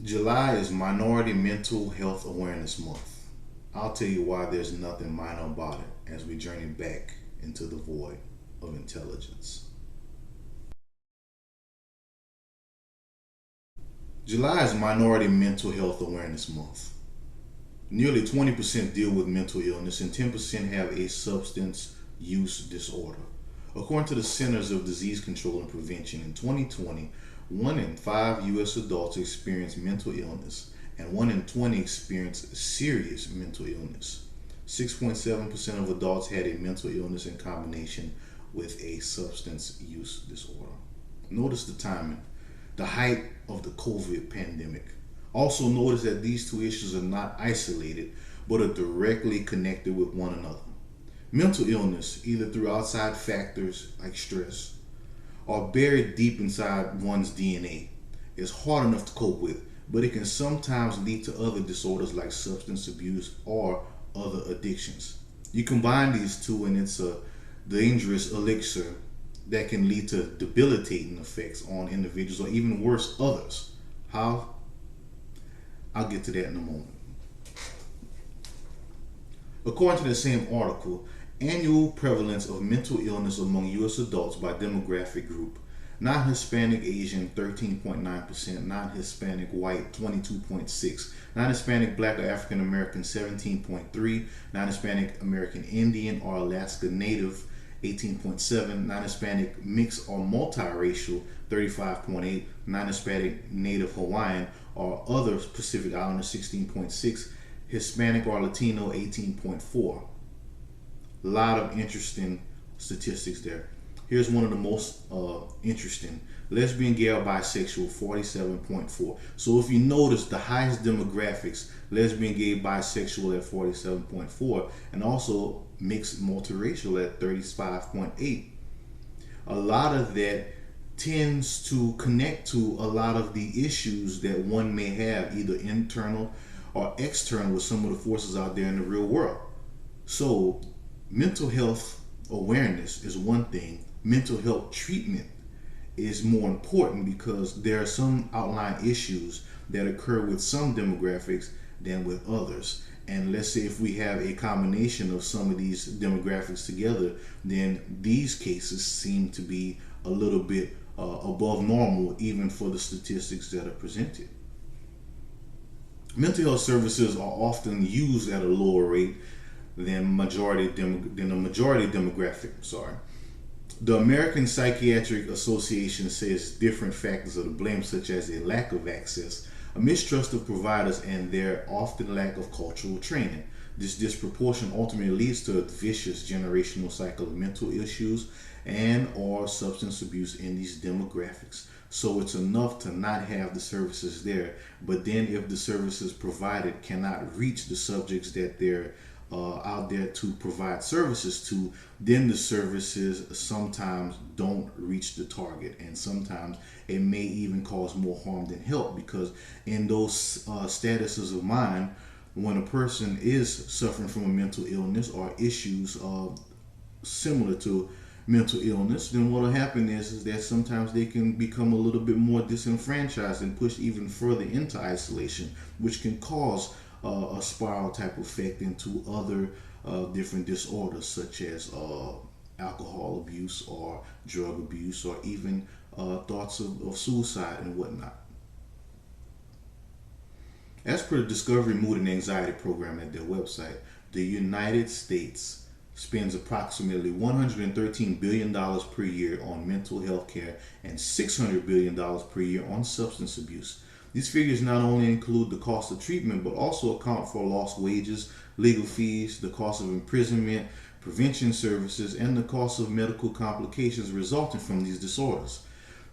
July is Minority Mental Health Awareness Month. I'll tell you why there's nothing minor about it as we journey back into the void of intelligence. July is Minority Mental Health Awareness Month. Nearly 20% deal with mental illness and 10% have a substance use disorder. According to the Centers of Disease Control and Prevention, in 2020, 1 in 5 U.S. adults experienced mental illness and 1 in 20 experienced serious mental illness. 6.7% of adults had a mental illness in combination with a substance use disorder. Notice the timing, the height of the COVID pandemic. Also, notice that these two issues are not isolated but are directly connected with one another. Mental illness, either through outside factors like stress or buried deep inside one's DNA, is hard enough to cope with, but it can sometimes lead to other disorders like substance abuse or other addictions. You combine these two, and it's a dangerous elixir that can lead to debilitating effects on individuals or even worse, others. How? I'll get to that in a moment. According to the same article, annual prevalence of mental illness among U.S. adults by demographic group: non-Hispanic Asian 13.9%, non-Hispanic white 22.6%, non-Hispanic black or African American 17.3%, non-Hispanic American Indian or Alaska Native 18.7%, non-Hispanic mixed or multiracial 35.8%, non-Hispanic Native Hawaiian or other Pacific Islander 16.6%, Hispanic or Latino 18.4%. A lot of interesting statistics there. Here's one of the most interesting: lesbian, gay, or bisexual 47.4. So if you notice, the highest demographics: lesbian, gay, bisexual at 47.4, and also mixed multiracial at 35.8. A lot of that tends to connect to a lot of the issues that one may have, either internal or external, with some of the forces out there in the real world. So mental health awareness is one thing. Mental health treatment is more important because there are some outlying issues that occur with some demographics than with others. And let's say if we have a combination of some of these demographics together, then these cases seem to be a little bit above normal, even for the statistics that are presented. Mental health services are often used at a lower rate than a majority demographic. Sorry. The American Psychiatric Association says different factors are to blame, such as a lack of access, a mistrust of providers, and their often lack of cultural training. This disproportion ultimately leads to a vicious generational cycle of mental issues and or substance abuse in these demographics. So it's enough to not have the services there, but then if the services provided cannot reach the subjects that they're out there to provide services to, then the services sometimes don't reach the target, and sometimes it may even cause more harm than help, because in those statuses of mind, when a person is suffering from a mental illness or issues similar to mental illness, then what will happen is that sometimes they can become a little bit more disenfranchised and pushed even further into isolation, which can cause a spiral type effect into other different disorders, such as alcohol abuse or drug abuse, or even thoughts of suicide and whatnot. As per the Discovery Mood and Anxiety program at their website, the United States spends approximately $113 billion per year on mental health care and $600 billion per year on substance abuse. These figures not only include the cost of treatment, but also account for lost wages, legal fees, the cost of imprisonment, prevention services, and the cost of medical complications resulting from these disorders.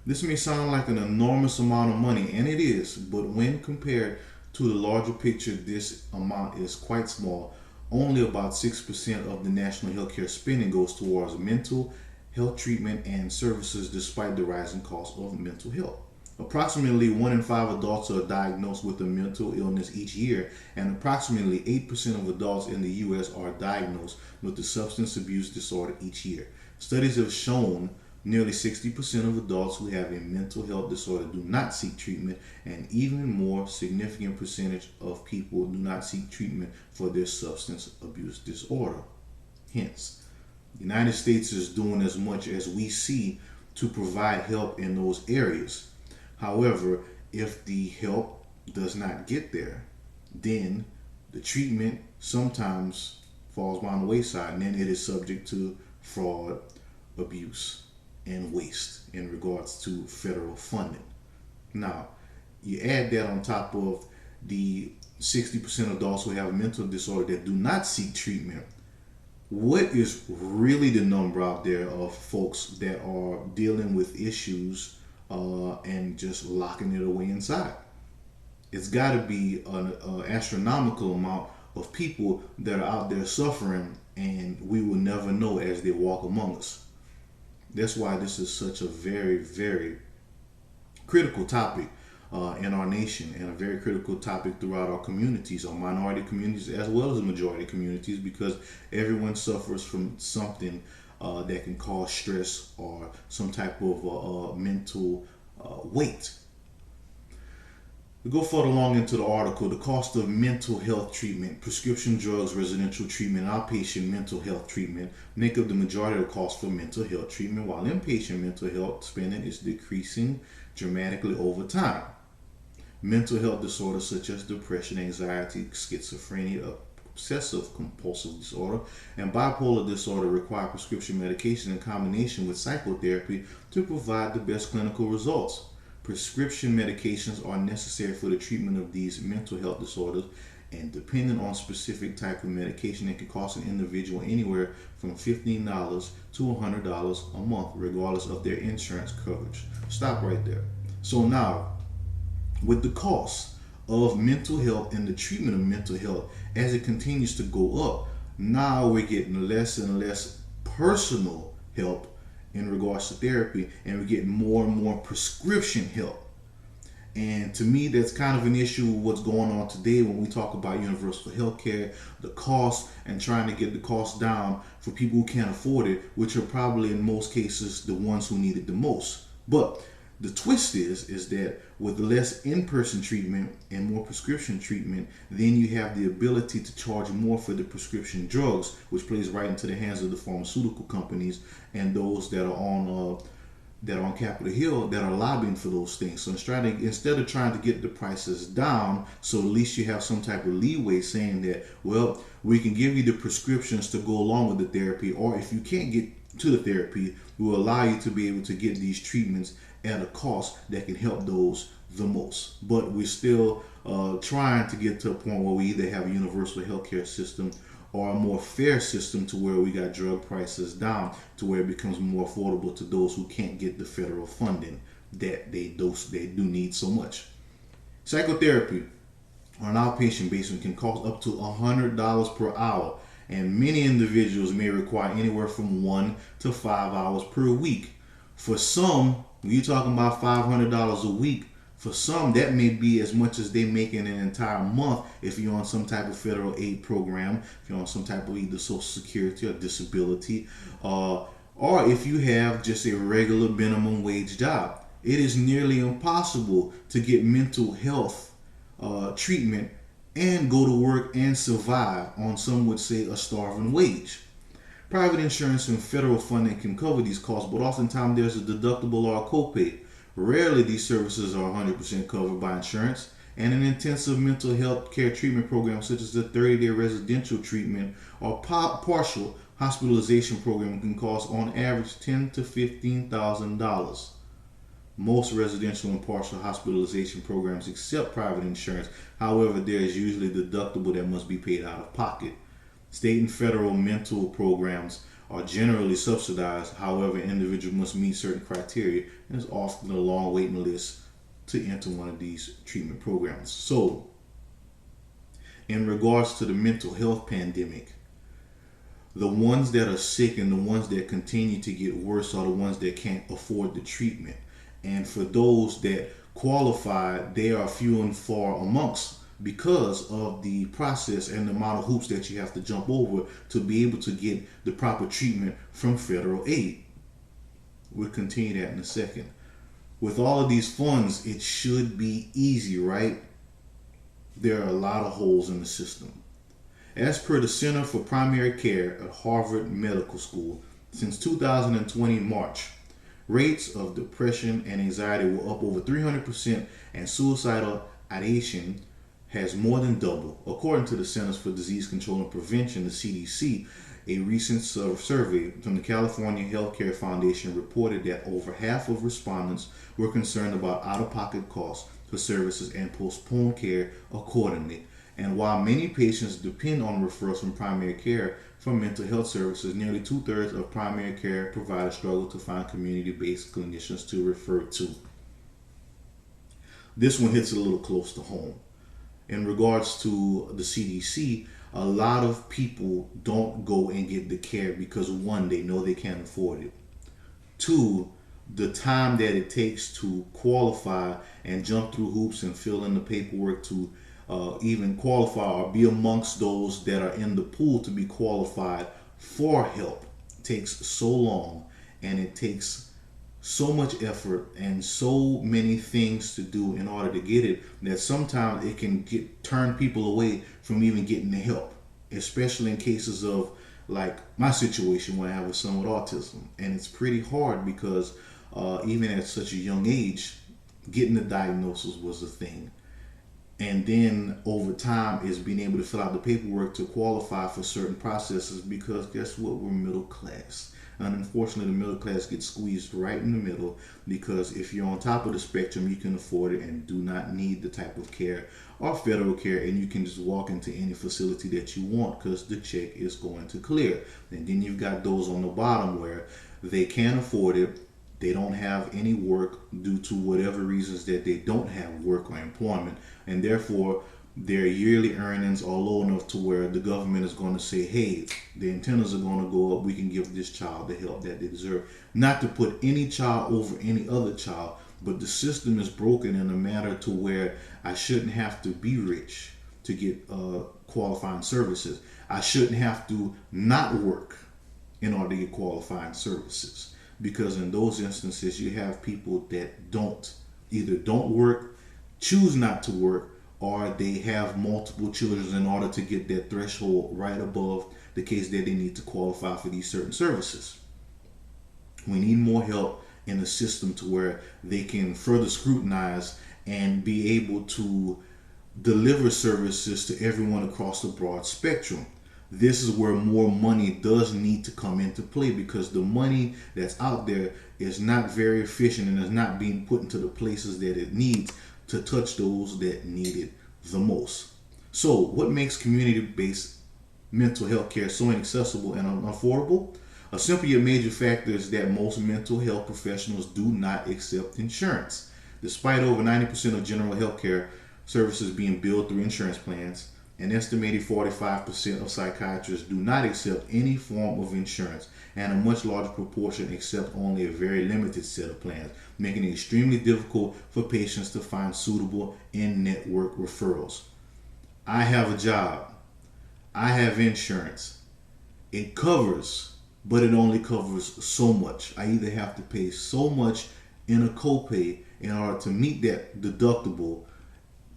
This may sound like an enormous amount of money, and it is, but when compared to the larger picture, this amount is quite small. Only about 6% of the national healthcare spending goes towards mental health treatment and services, despite the rising cost of mental health. Approximately 1 in 5 adults are diagnosed with a mental illness each year, and approximately 8% of adults in the U.S. are diagnosed with a substance abuse disorder each year. Studies have shown Nearly 60% of adults who have a mental health disorder do not seek treatment, and even more significant percentage of people do not seek treatment for their substance abuse disorder. Hence, the United States is doing as much as we see to provide help in those areas. However, if the help does not get there, then the treatment sometimes falls by the wayside, and then it is subject to fraud, abuse, and waste in regards to federal funding. Now, you add that on top of the 60% of adults who have a mental disorder that do not seek treatment. What is really the number out there of folks that are dealing with issues and just locking it away inside? It's got to be an astronomical amount of people that are out there suffering, and we will never know as they walk among us. That's why this is such a very, very critical topic in our nation, and a very critical topic throughout our communities, our minority communities as well as majority communities, because everyone suffers from something that can cause stress or some type of mental weight. We go further along into the article. The cost of mental health treatment, prescription drugs, residential treatment, outpatient mental health treatment make up the majority of the cost for mental health treatment, while inpatient mental health spending is decreasing dramatically over time. Mental health disorders such as depression, anxiety, schizophrenia, obsessive compulsive disorder, and bipolar disorder require prescription medication in combination with psychotherapy to provide the best clinical results. Prescription medications are necessary for the treatment of these mental health disorders, and depending on specific type of medication, it can cost an individual anywhere from $15 to $100 a month, regardless of their insurance coverage. Stop right there. So now, with the cost of mental health and the treatment of mental health, as it continues to go up, now we're getting less and less personal help in regards to therapy, and we're getting more and more prescription help. And to me, that's kind of an issue with what's going on today when we talk about universal health care, the cost, and trying to get the cost down for people who can't afford it, which are probably in most cases the ones who need it the most. But the twist is that with less in-person treatment and more prescription treatment, then you have the ability to charge more for the prescription drugs, which plays right into the hands of the pharmaceutical companies and those that are on Capitol Hill that are lobbying for those things. So instead of trying to get the prices down, so at least you have some type of leeway saying that, well, we can give you the prescriptions to go along with the therapy, or if you can't get to the therapy, we will allow you to be able to get these treatments at a cost that can help those the most. But we're still trying to get to a point where we either have a universal healthcare system or a more fair system to where we got drug prices down to where it becomes more affordable to those who can't get the federal funding that they do need so much. Psychotherapy on an outpatient basis can cost up to $100 per hour, and many individuals may require anywhere from 1 to 5 hours per week. For some, when you're talking about $500 a week, for some that may be as much as they make in an entire month if you're on some type of federal aid program, if you're on some type of either Social Security or disability, or if you have just a regular minimum wage job. It is nearly impossible to get mental health treatment and go to work and survive on, some would say, a starving wage. Private insurance and federal funding can cover these costs, but oftentimes there's a deductible or a copay. Rarely these services are 100% covered by insurance, and an intensive mental health care treatment program such as the 30-day residential treatment or partial hospitalization program can cost on average $10,000 to $15,000. Most residential and partial hospitalization programs accept private insurance. However, there is usually a deductible that must be paid out of pocket. State and federal mental programs are generally subsidized. However, individuals must meet certain criteria, and there's often a long waiting list to enter one of these treatment programs. So, in regards to the mental health pandemic, the ones that are sick and the ones that continue to get worse are the ones that can't afford the treatment. And for those that qualify, they are few and far amongst, because of the process and the amount of hoops that you have to jump over to be able to get the proper treatment from federal aid. We'll continue that in a second. With all of these funds, it should be easy, right? There are a lot of holes in the system. As per the Center for Primary Care at Harvard Medical School, since 2020 March, rates of depression and anxiety were up over 300%, and suicidal ideation has more than doubled. According to the Centers for Disease Control and Prevention, the CDC, a recent survey from the California Healthcare Foundation reported that over half of respondents were concerned about out-of-pocket costs for services and postponed care accordingly. And while many patients depend on referrals from primary care for mental health services, nearly 2/3 of primary care providers struggle to find community-based clinicians to refer to. This one hits a little close to home. In regards to the CDC, a lot of people don't go and get the care because, one, they know they can't afford it. Two, the time that it takes to qualify and jump through hoops and fill in the paperwork to even qualify or be amongst those that are in the pool to be qualified for help takes so long, and it takes so much effort and so many things to do in order to get it, that sometimes it can turn people away from even getting the help, especially in cases of like my situation where I have a son with autism. And it's pretty hard because even at such a young age, getting the diagnosis was a thing. And then over time is being able to fill out the paperwork to qualify for certain processes, because guess what? We're middle class. And unfortunately, the middle class gets squeezed right in the middle, because if you're on top of the spectrum, you can afford it and do not need the type of care or federal care, and you can just walk into any facility that you want because the check is going to clear. And then you've got those on the bottom where they can't afford it. They don't have any work due to whatever reasons that they don't have work or employment, and therefore their yearly earnings are low enough to where the government is going to say, hey, the antennas are going to go up, we can give this child the help that they deserve. Not to put any child over any other child, but the system is broken in a manner to where I shouldn't have to be rich to get qualifying services. I shouldn't have to not work in order to get qualifying services, because in those instances you have people that either don't work, choose not to work, or they have multiple children in order to get that threshold right above the case that they need to qualify for these certain services. We need more help in the system to where they can further scrutinize and be able to deliver services to everyone across the broad spectrum. This is where more money does need to come into play, because the money that's out there is not very efficient and is not being put into the places that it needs to touch those that need it the most. So what makes community-based mental health care so inaccessible and unaffordable? A simple yet major factor is that most mental health professionals do not accept insurance. Despite over 90% of general health care services being billed through insurance plans, an estimated 45% of psychiatrists do not accept any form of insurance, and a much larger proportion accept only a very limited set of plans, making it extremely difficult for patients to find suitable in-network referrals. I have a job. I have insurance. It covers, but it only covers so much. I either have to pay so much in a copay in order to meet that deductible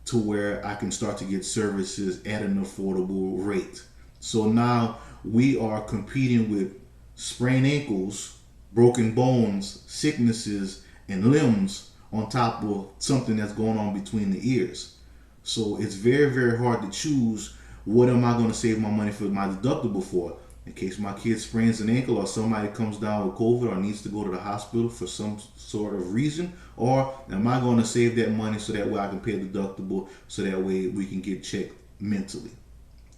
to where I can start to get services at an affordable rate. So now we are competing with sprained ankles, broken bones, sicknesses, and limbs on top of something that's going on between the ears. So it's very, very hard to choose, what am I going to save my money for my deductible for? In case my kid sprains an ankle, or somebody comes down with COVID or needs to go to the hospital for some sort of reason, or am I going to save that money so that way I can pay a deductible, so that way we can get checked mentally?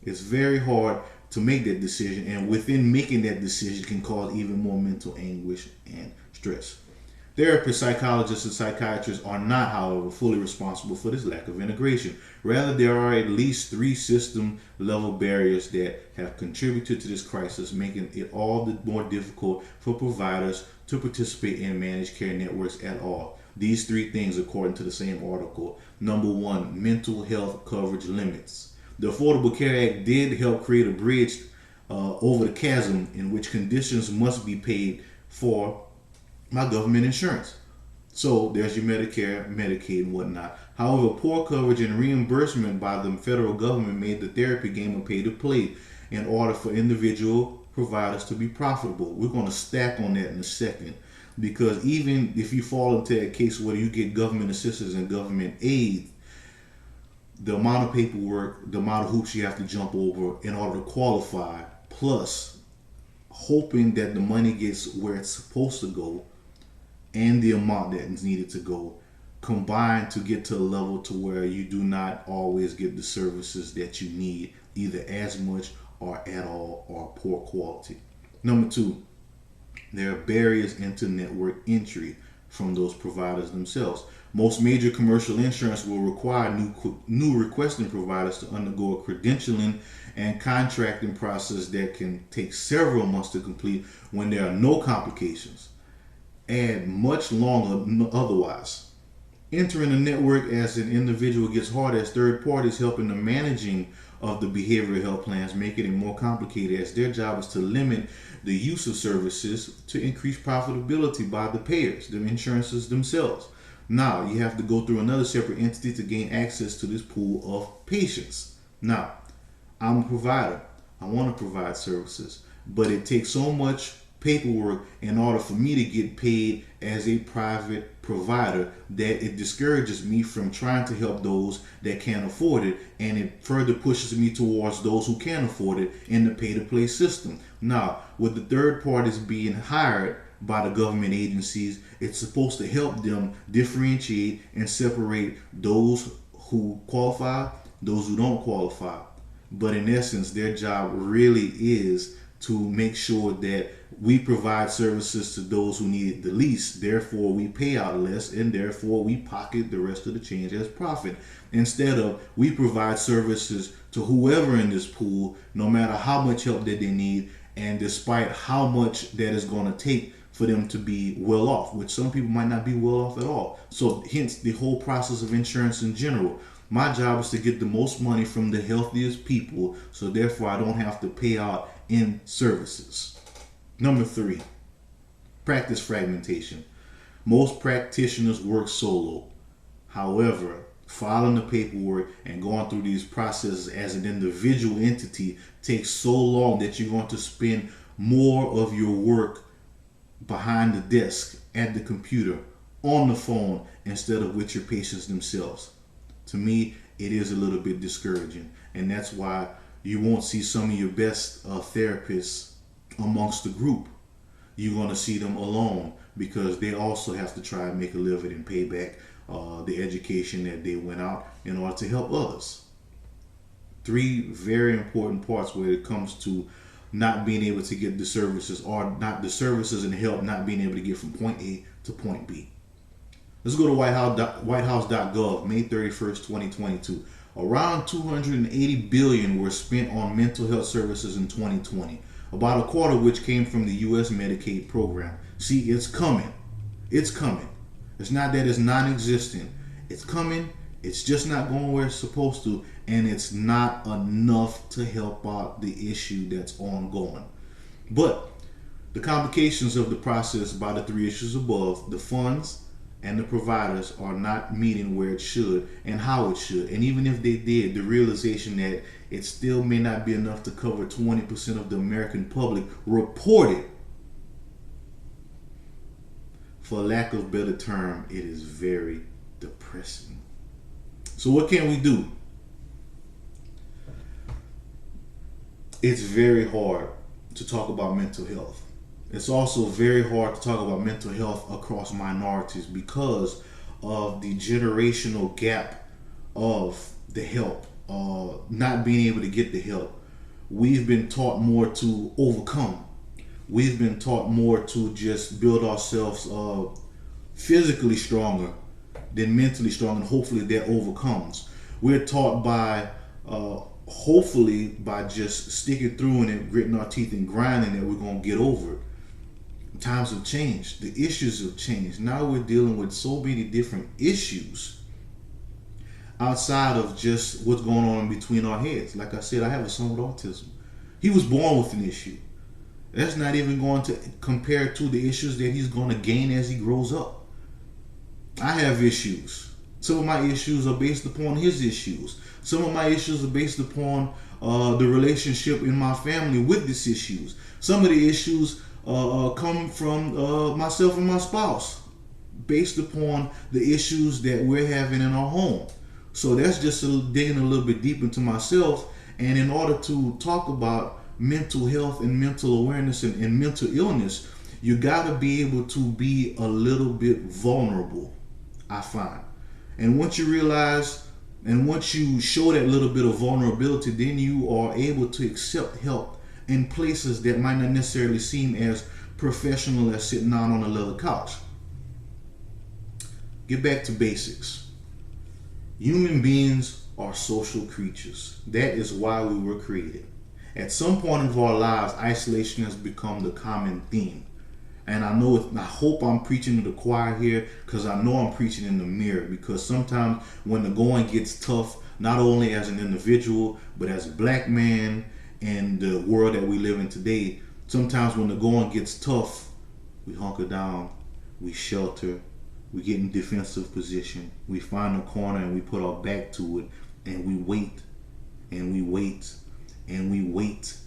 It's very hard to make that decision, and within making that decision can cause even more mental anguish and stress. Therapists, psychologists, and psychiatrists are not, however, fully responsible for this lack of integration. Rather, there are at least 3 system-level barriers that have contributed to this crisis, making it all the more difficult for providers to participate in managed care networks at all. These 3 things, according to the same article. Number 1, mental health coverage limits. The Affordable Care Act did help create a bridge over the chasm in which conditions must be paid for my government insurance. So there's your Medicare, Medicaid, and whatnot. However, poor coverage and reimbursement by the federal government made the therapy game a pay to play in order for individual providers to be profitable. We're going to stack on that in a second, because even if you fall into a case where you get government assistance and government aid, the amount of paperwork, the amount of hoops you have to jump over in order to qualify, plus hoping that the money gets where it's supposed to go and the amount that is needed to go, combined to get to a level to where you do not always get the services that you need, either as much or at all, or poor quality. Number two, there are barriers into network entry from those providers themselves. Most major commercial insurance will require new requesting providers to undergo a credentialing and contracting process that can take several months to complete when there are no complications, and much longer otherwise. Entering the network as an individual gets hard as third parties help in the managing of the behavioral health plans, making it more complicated, as their job is to limit the use of services to increase profitability by the payers, the insurances themselves. Now you have to go through another separate entity to gain access to this pool of patients. Now, I'm a provider. I want to provide services, but it takes so much paperwork in order for me to get paid as a private provider that it discourages me from trying to help those that can't afford it, and it further pushes me towards those who can afford it in the pay-to-play system. Now, with the third parties being hired by the government agencies, it's supposed to help them differentiate and separate those who qualify, those who don't qualify. But in essence, their job really is to make sure that we provide services to those who need it the least. Therefore, we pay out less, and therefore we pocket the rest of the change as profit. Instead of we provide services to whoever in this pool, no matter how much help that they need, and despite how much that is going to take for them to be well off, which some people might not be well off at all. So hence the whole process of insurance in general. My job is to get the most money from the healthiest people, so therefore I don't have to pay out in services. Number three, practice fragmentation. Most practitioners work solo. However, filing the paperwork and going through these processes as an individual entity takes so long that you're going to spend more of your work behind the desk, at the computer, on the phone, instead of with your patients themselves. To me, it is a little bit discouraging, and that's why you won't see some of your best therapists amongst the group. You're going to see them alone, because they also have to try and make a living and pay back the education that they went out in order to help others. Three very important parts when it comes to not being able to get the services, or not the services and help not being able to get from point A to point B. Let's go to whitehouse.gov, May 31st, 2022. Around $280 billion were spent on mental health services in 2020, about a quarter of which came from the U.S. Medicaid program. See, it's coming. It's coming. It's not that it's non-existent. It's coming. It's just not going where it's supposed to, and it's not enough to help out the issue that's ongoing. But the complications of the process by the three issues above, the funds and the providers are not meeting where it should and how it should. And even if they did, the realization that it still may not be enough to cover 20% of the American public reported. For lack of a better term, it is very depressing. So what can we do? It's very hard to talk about mental health. It's also very hard to talk about mental health across minorities because of the generational gap of the help, not being able to get the help. We've been taught more to overcome. We've been taught more to just build ourselves physically stronger than mentally strong, and hopefully that overcomes. We're taught by hopefully by just sticking through and gritting our teeth and grinding that we're going to get over it. Times have changed. The issues have changed. Now we're dealing with so many different issues outside of just what's going on between our heads. Like I said, I have a son with autism. He was born with an issue. That's not even going to compare to the issues that he's going to gain as he grows up. I have issues. Some of my issues are based upon his issues. Some of my issues are based upon the relationship in my family with these issues. Some of the issues come from myself and my spouse, based upon the issues that we're having in our home. So that's just digging a little bit deep into myself. And in order to talk about mental health and mental awareness and mental illness, you got to be able to be a little bit vulnerable, I find. And once you realize and once you show that little bit of vulnerability, then you are able to accept help in places that might not necessarily seem as professional as sitting down on a leather couch. Get back to basics. Human beings are social creatures. That is why we were created. At some point of our lives, isolation has become the common theme. And I hope I'm preaching to the choir here, because I know I'm preaching in the mirror. Because sometimes when the going gets tough, not only as an individual, but as a black man in the world that we live in today, sometimes when the going gets tough, we hunker down, we shelter, we get in defensive position, we find a corner and we put our back to it, and we wait, and we wait, and we wait.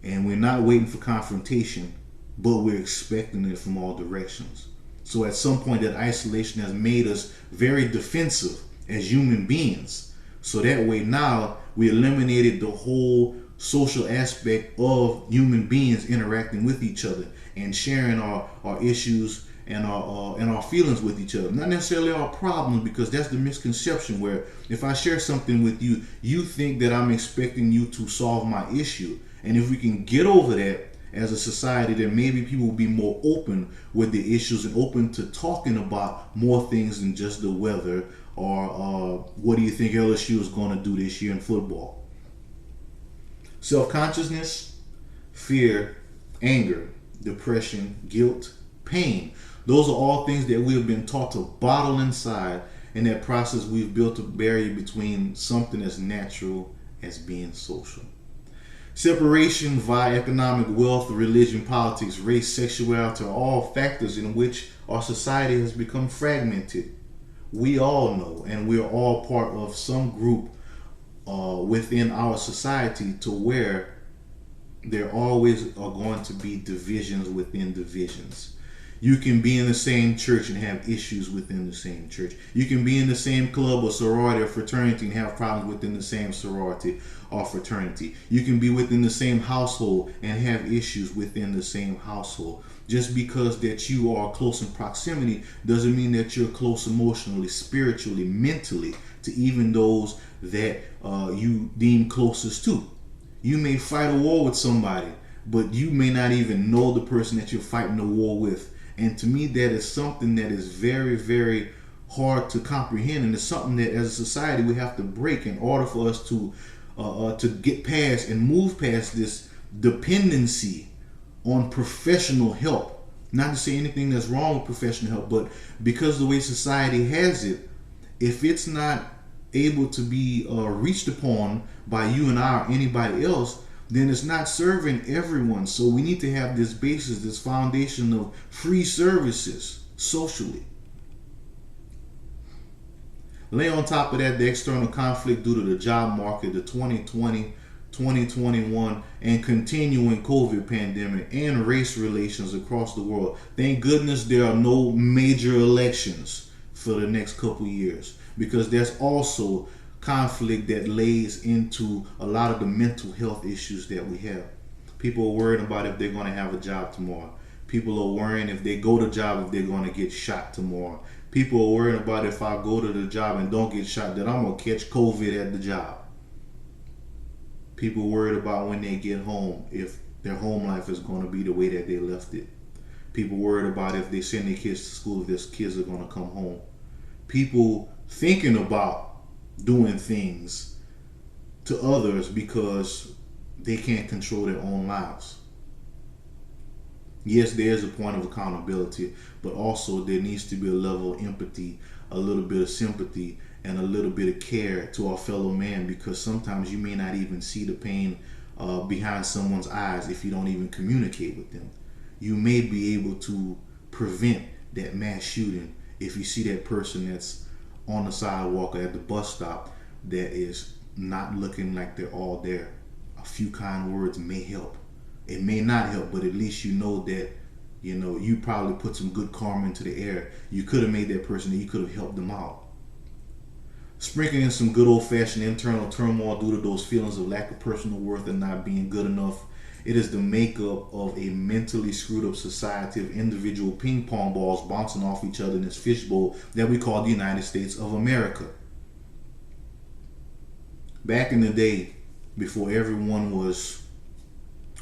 And we're not waiting for confrontation, but we're expecting it from all directions. So at some point, that isolation has made us very defensive as human beings. So that way now we eliminated the whole social aspect of human beings interacting with each other and sharing our issues and our feelings with each other. Not necessarily our problems, because that's the misconception where if I share something with you, you think that I'm expecting you to solve my issue. And if we can get over that as a society, then maybe people will be more open with the issues and open to talking about more things than just the weather or what do you think LSU is going to do this year in football. Self-consciousness, fear, anger, depression, guilt, pain. Those are all things that we have been taught to bottle inside. In that process, we've built a barrier between something as natural as being social. Separation via economic wealth, religion, politics, race, sexuality are all factors in which our society has become fragmented. We all know, and we're all part of some group within our society, to where there always are going to be divisions within divisions. You can be in the same church and have issues within the same church. You can be in the same club or sorority or fraternity and have problems within the same sorority or fraternity. You can be within the same household and have issues within the same household. Just because that you are close in proximity doesn't mean that you're close emotionally, spiritually, mentally to even those that you deem closest to. You may fight a war with somebody, but you may not even know the person that you're fighting the war with. And to me, that is something that is very, very hard to comprehend, and it's something that as a society we have to break in order for us to get past and move past this dependency on professional help. Not to say anything that's wrong with professional help, but because the way society has it, if it's not able to be reached upon by you and I or anybody else, then it's not serving everyone. So we need to have this basis, this foundation of free services socially. Lay on top of that the external conflict due to the job market, the 2020, 2021, and continuing COVID pandemic, and race relations across the world. Thank goodness there are no major elections for the next couple years, because there's also conflict that lays into a lot of the mental health issues that we have. People are worried about if they're going to have a job tomorrow. People are worrying if they go to job, if they're going to get shot tomorrow. People are worried about if I go to the job and don't get shot, that I'm going to catch COVID at the job. People are worried about when they get home, if their home life is going to be the way that they left it. People worried about if they send their kids to school, if their kids are going to come home. People thinking about doing things to others because they can't control their own lives. Yes, there is a point of accountability, but also there needs to be a level of empathy, a little bit of sympathy, and a little bit of care to our fellow man, because sometimes you may not even see the pain behind someone's eyes if you don't even communicate with them. You may be able to prevent that mass shooting if you see that person that's on the sidewalk or at the bus stop that is not looking like they're all there. A few kind words may help. It may not help, but at least you know that, you probably put some good karma into the air. You could have made that person, and you could have helped them out. Sprinkling in some good old-fashioned internal turmoil due to those feelings of lack of personal worth and not being good enough. It is the makeup of a mentally screwed up society of individual ping pong balls bouncing off each other in this fishbowl that we call the United States of America. Back in the day, before everyone was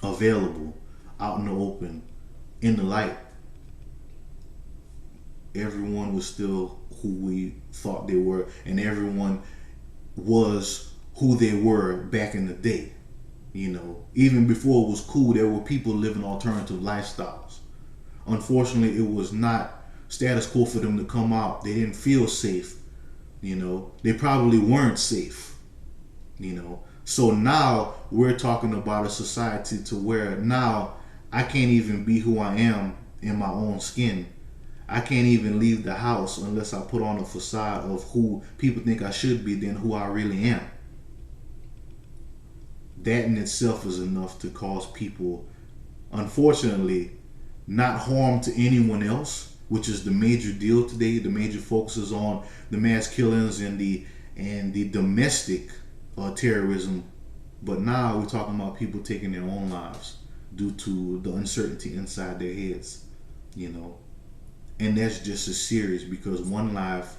available, out in the open, in the light, everyone was still who we thought they were, and everyone was who they were back in the day. Even before it was cool, there were people living alternative lifestyles. Unfortunately, it was not status quo for them to come out. They didn't feel safe. They probably weren't safe. So now we're talking about a society to where now I can't even be who I am in my own skin. I can't even leave the house unless I put on a facade of who people think I should be than who I really am. That in itself is enough to cause people, unfortunately, not harm to anyone else, which is the major deal today. The major focus is on the mass killings and the domestic terrorism. But now we're talking about people taking their own lives due to the uncertainty inside their heads, And that's just as serious because one life,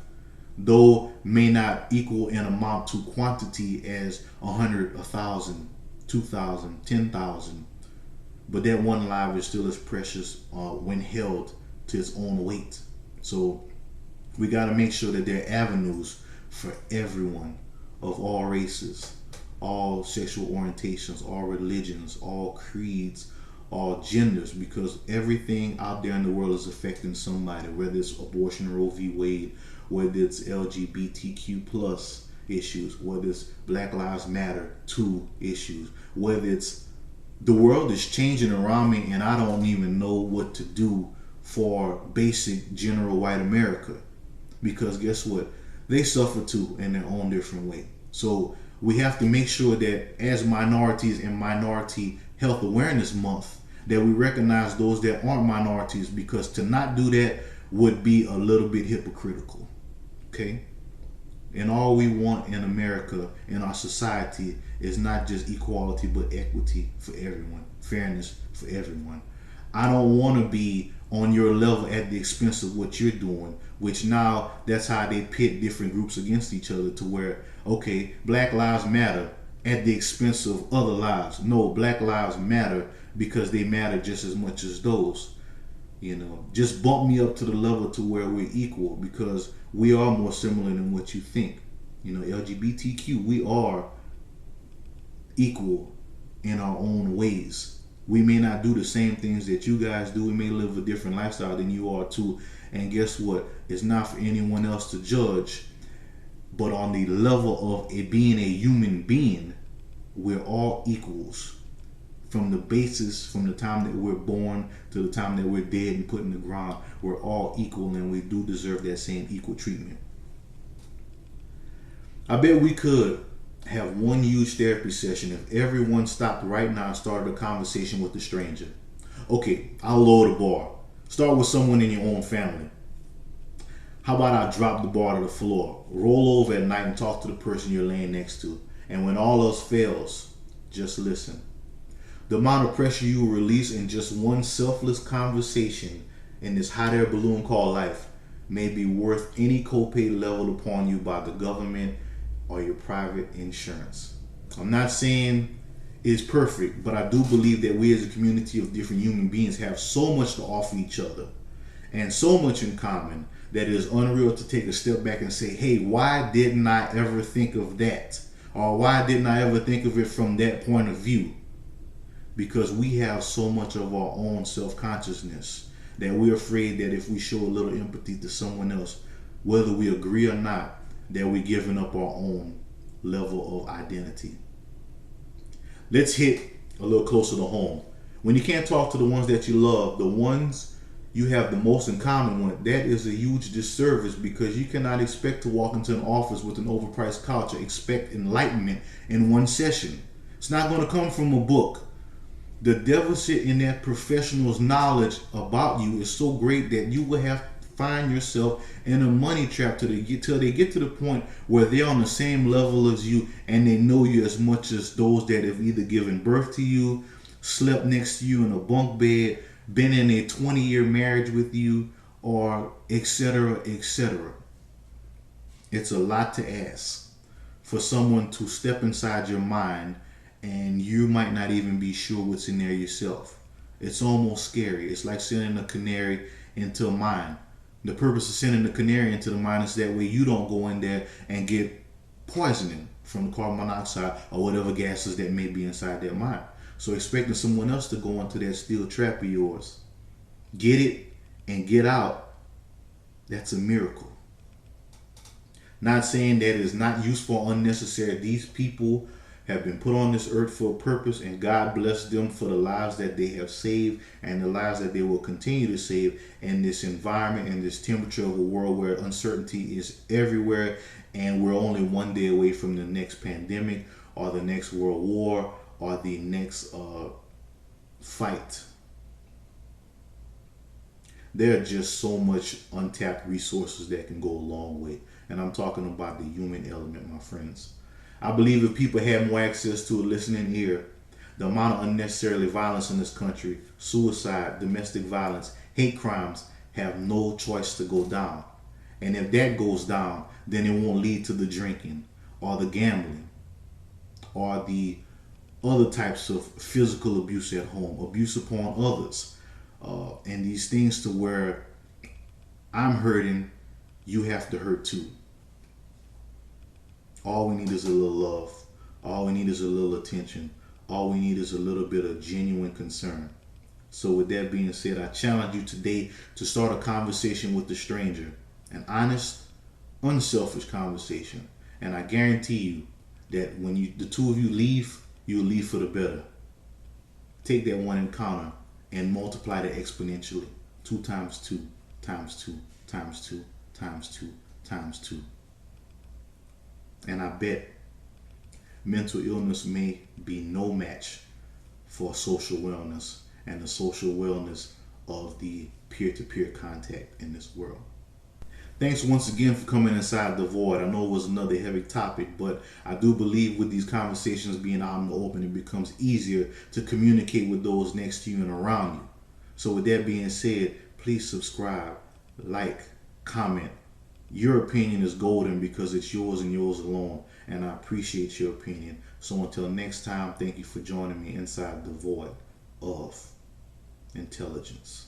though may not equal in amount to quantity as 100, 1,000, 2,000, 10,000, but that one life is still as precious when held to its own weight. So we got to make sure that there are avenues for everyone of all races, all sexual orientations, all religions, all creeds, all genders, because everything out there in the world is affecting somebody, whether it's abortion, Roe v. Wade, whether it's LGBTQ plus issues, whether it's Black Lives Matter 2 issues, whether it's the world is changing around me and I don't even know what to do for basic general white America, because guess what? They suffer too in their own different way. So we have to make sure that as minorities in Minority Health Awareness Month, that we recognize those that aren't minorities, because to not do that would be a little bit hypocritical. Okay? And all we want in America, in our society, is not just equality, but equity for everyone, fairness for everyone. I don't want to be on your level at the expense of what you're doing, which now that's how they pit different groups against each other to where, okay, Black Lives Matter at the expense of other lives. No, Black Lives Matter because they matter just as much as those. Just bump me up to the level to where we're equal, because we are more similar than what you think. LGBTQ, we are equal in our own ways. We may not do the same things that you guys do. We may live a different lifestyle than you are too. And guess what? It's not for anyone else to judge. But on the level of it being a human being, we're all equals. From the basis, from the time that we're born to the time that we're dead and put in the ground, we're all equal, and we do deserve that same equal treatment. I bet we could have one huge therapy session if everyone stopped right now and started a conversation with a stranger. Okay, I'll lower the bar. Start with someone in your own family. How about I drop the bar to the floor, roll over at night and talk to the person you're laying next to, and when all else fails, just listen. The amount of pressure you will release in just one selfless conversation in this hot air balloon called life may be worth any copay leveled upon you by the government or your private insurance. I'm not saying it's perfect, but I do believe that we as a community of different human beings have so much to offer each other and so much in common that it is unreal to take a step back and say, hey, why didn't I ever think of that? Or why didn't I ever think of it from that point of view? Because we have so much of our own self-consciousness that we're afraid that if we show a little empathy to someone else, whether we agree or not, that we're giving up our own level of identity. let's hit a little closer to home. When you can't talk to the ones that you love, the ones you have the most in common with, that is a huge disservice, because you cannot expect to walk into an office with an overpriced couch and expect enlightenment in one session. It's not going to come from a book. The deficit in that professional's knowledge about you is so great that you will have to find yourself in a money trap till they get to the point where they're on the same level as you, and they know you as much as those that have either given birth to you, slept next to you in a bunk bed, been in a 20-year marriage with you, or etc., etc. It's a lot to ask for someone to step inside your mind, and you might not even be sure what's in there yourself. It's almost scary. It's like sending a canary into a mine. The purpose of sending the canary into the mine is that way you don't go in there and get poisoning from carbon monoxide or whatever gases that may be inside that mine. So expecting someone else to go into that steel trap of yours, get it and get out, that's a miracle. Not saying that it's not useful or unnecessary. These people have been put on this earth for a purpose, and God bless them for the lives that they have saved and the lives that they will continue to save in this environment and this temperature of a world where uncertainty is everywhere, and we're only one day away from the next pandemic or the next world war or the next fight. There are just so much untapped resources that can go a long way, and I'm talking about the human element, my friends. I believe if people had more access to a listening ear, the amount of unnecessarily violence in this country, suicide, domestic violence, hate crimes, have no choice to go down. And if that goes down, then it won't lead to the drinking or the gambling or the other types of physical abuse at home, abuse upon others, and these things to where I'm hurting, you have to hurt too. All we need is a little love. All we need is a little attention. All we need is a little bit of genuine concern. So with that being said, I challenge you today to start a conversation with the stranger. An honest, unselfish conversation. And I guarantee you that when the two of you leave, you'll leave for the better. Take that one encounter and multiply that exponentially. 2 times 2 times 2 times 2 times 2 times 2. And I bet mental illness may be no match for social wellness and the social wellness of the peer-to-peer contact in this world. Thanks once again for coming inside the void. I know it was another heavy topic, but I do believe with these conversations being out in the open, it becomes easier to communicate with those next to you and around you. So with that being said, please subscribe, like, comment. Your opinion is golden because it's yours and yours alone, and I appreciate your opinion. So until next time, thank you for joining me inside the void of intelligence.